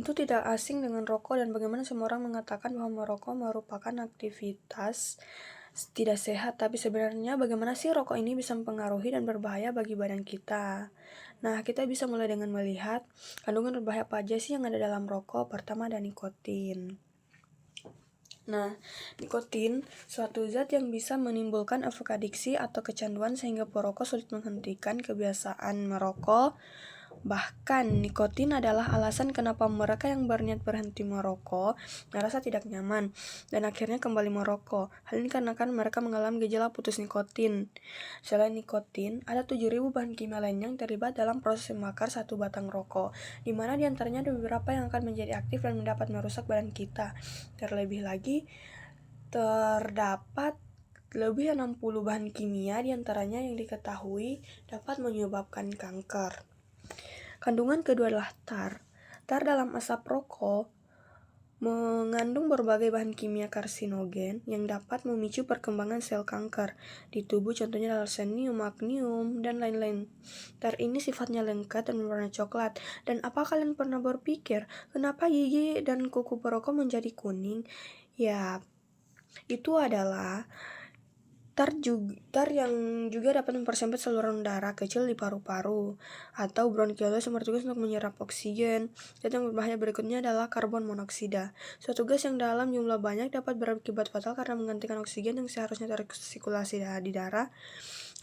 Tentu tidak asing dengan rokok dan bagaimana semua orang mengatakan bahwa merokok merupakan aktivitas tidak sehat, tapi sebenarnya bagaimana sih rokok ini bisa mempengaruhi dan berbahaya bagi badan kita? Nah, kita bisa mulai dengan melihat kandungan berbahaya apa aja sih yang ada dalam rokok. Pertama ada nikotin. Nah, nikotin suatu zat yang bisa menimbulkan efek adiksi atau kecanduan sehingga perokok sulit menghentikan kebiasaan merokok. Bahkan, nikotin adalah alasan kenapa mereka yang berniat berhenti merokok merasa tidak nyaman dan akhirnya kembali merokok. Hal ini karena mereka mengalami gejala putus nikotin. Selain nikotin, ada 7.000 bahan kimia lain yang terlibat dalam proses membakar satu batang rokok, di mana diantaranya ada beberapa yang akan menjadi aktif dan dapat merusak badan kita. Terlebih lagi, terdapat lebih 60 bahan kimia diantaranya yang diketahui dapat menyebabkan kanker. Kandungan kedua adalah tar. Tar dalam asap rokok mengandung berbagai bahan kimia karsinogen yang dapat memicu perkembangan sel kanker di tubuh, contohnya adalah arsenium, magneum, dan lain-lain. Tar ini sifatnya lengket dan berwarna coklat. Dan apa kalian pernah berpikir kenapa gigi dan kuku perokok menjadi kuning? Ya, itu adalah tar yang juga dapat mempersempit saluran udara kecil di paru-paru atau bronkiolus yang bertugas untuk menyerap oksigen. Zat yang berbahaya berikutnya adalah karbon monoksida. Suatu gas yang dalam jumlah banyak dapat berakibat fatal karena menggantikan oksigen yang seharusnya tersirkulasi di darah.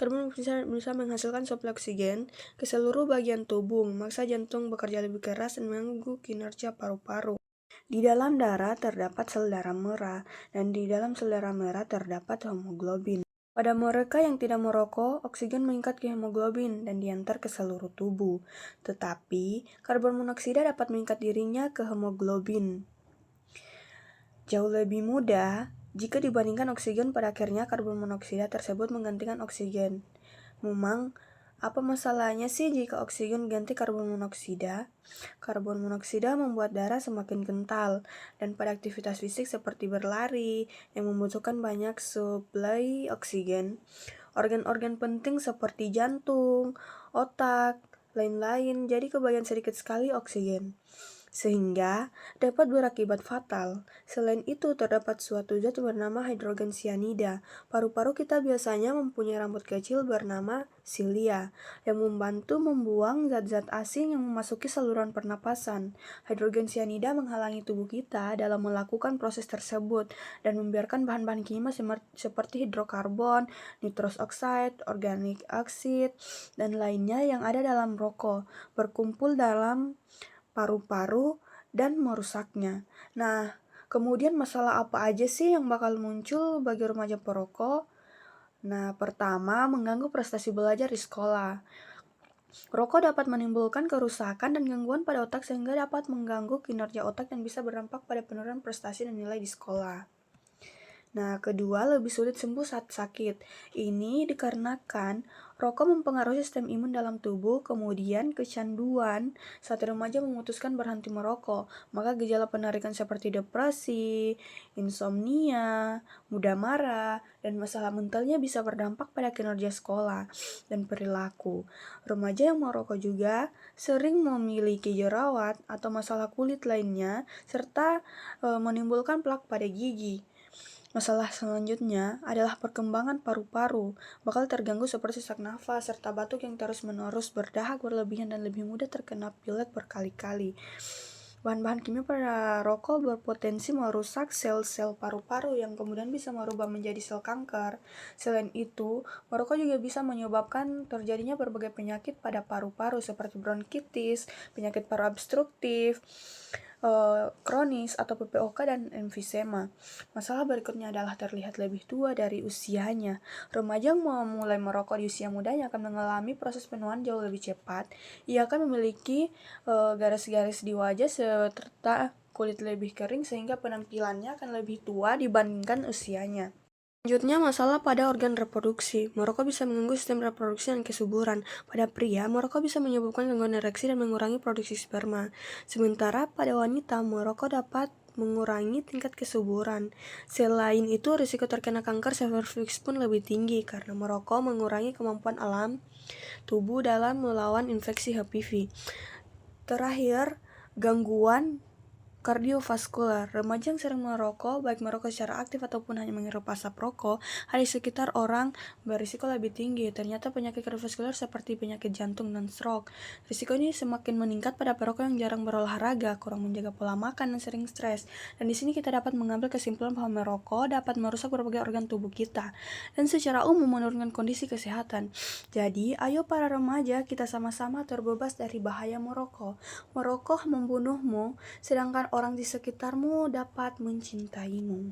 Karbon bisa menghasilkan suplai oksigen ke seluruh bagian tubuh, memaksa jantung bekerja lebih keras dan mengganggu kinerja paru-paru. Di dalam darah terdapat sel darah merah, dan di dalam sel darah merah terdapat hemoglobin. Pada mereka yang tidak merokok, oksigen meningkat ke hemoglobin dan diantar ke seluruh tubuh. Tetapi, karbon monoksida dapat meningkat dirinya ke hemoglobin jauh lebih mudah jika dibandingkan oksigen. Pada akhirnya, karbon monoksida tersebut menggantikan oksigen. Memang, apa masalahnya sih jika oksigen ganti karbon monoksida? Karbon monoksida membuat darah semakin kental, dan pada aktivitas fisik seperti berlari yang membutuhkan banyak suplai oksigen, organ-organ penting seperti jantung, otak, lain-lain jadi kebagian sedikit sekali oksigen, sehingga dapat berakibat fatal. Selain itu, terdapat suatu zat bernama hidrogen cyanida. Paru-paru kita biasanya mempunyai rambut kecil bernama silia yang membantu membuang zat-zat asing yang memasuki saluran pernapasan. Hidrogen cyanida menghalangi tubuh kita dalam melakukan proses tersebut dan membiarkan bahan-bahan kimia seperti hidrokarbon, nitrous oxide, organic acid, dan lainnya yang ada dalam rokok berkumpul dalam paru-paru dan merusaknya. Nah, kemudian masalah apa aja sih yang bakal muncul bagi remaja perokok? Nah, pertama, mengganggu prestasi belajar di sekolah. Rokok dapat menimbulkan kerusakan dan gangguan pada otak sehingga dapat mengganggu kinerja otak dan bisa berdampak pada penurunan prestasi dan nilai di sekolah. Nah, kedua, lebih sulit sembuh saat sakit. Ini dikarenakan rokok mempengaruhi sistem imun dalam tubuh, kemudian kecanduan saat remaja memutuskan berhenti merokok. Maka gejala penarikan seperti depresi, insomnia, mudah marah, dan masalah mentalnya bisa berdampak pada kinerja sekolah dan perilaku. Remaja yang merokok juga sering memiliki jerawat atau masalah kulit lainnya, serta menimbulkan plak pada gigi. Masalah selanjutnya adalah perkembangan paru-paru, bakal terganggu seperti sesak nafas, serta batuk yang terus-menerus berdahak berlebihan dan lebih mudah terkena pilek berkali-kali. Bahan-bahan kimia pada rokok berpotensi merusak sel-sel paru-paru yang kemudian bisa merubah menjadi sel kanker. Selain itu, merokok juga bisa menyebabkan terjadinya berbagai penyakit pada paru-paru seperti bronkitis, penyakit paru obstruktif, kronis atau PPOK dan emfisema. Masalah berikutnya adalah terlihat lebih tua dari usianya. Remaja yang mulai merokok di usia mudanya akan mengalami proses penuaan jauh lebih cepat. Ia akan memiliki garis-garis di wajah serta kulit lebih kering sehingga penampilannya akan lebih tua dibandingkan usianya. Selanjutnya, masalah pada organ reproduksi. Merokok bisa mengganggu sistem reproduksi dan kesuburan. Pada pria, merokok bisa menyebabkan gangguan ereksi dan mengurangi produksi sperma. Sementara pada wanita, merokok dapat mengurangi tingkat kesuburan. Selain itu, risiko terkena kanker serviks pun lebih tinggi karena merokok mengurangi kemampuan alam tubuh dalam melawan infeksi HPV. Terakhir, gangguan kardiovaskular. Remaja yang sering merokok, baik merokok secara aktif ataupun hanya menghirup asap rokok, ada di sekitar orang berisiko lebih tinggi. Ternyata penyakit kardiovaskular seperti penyakit jantung dan stroke. Risiko ini semakin meningkat pada perokok yang jarang berolahraga, kurang menjaga pola makan, dan sering stres. Dan di sini kita dapat mengambil kesimpulan bahwa merokok dapat merusak berbagai organ tubuh kita dan secara umum menurunkan kondisi kesehatan. Jadi, ayo para remaja kita sama-sama terbebas dari bahaya merokok. Merokok membunuhmu, sedangkan orang di sekitarmu dapat mencintaimu.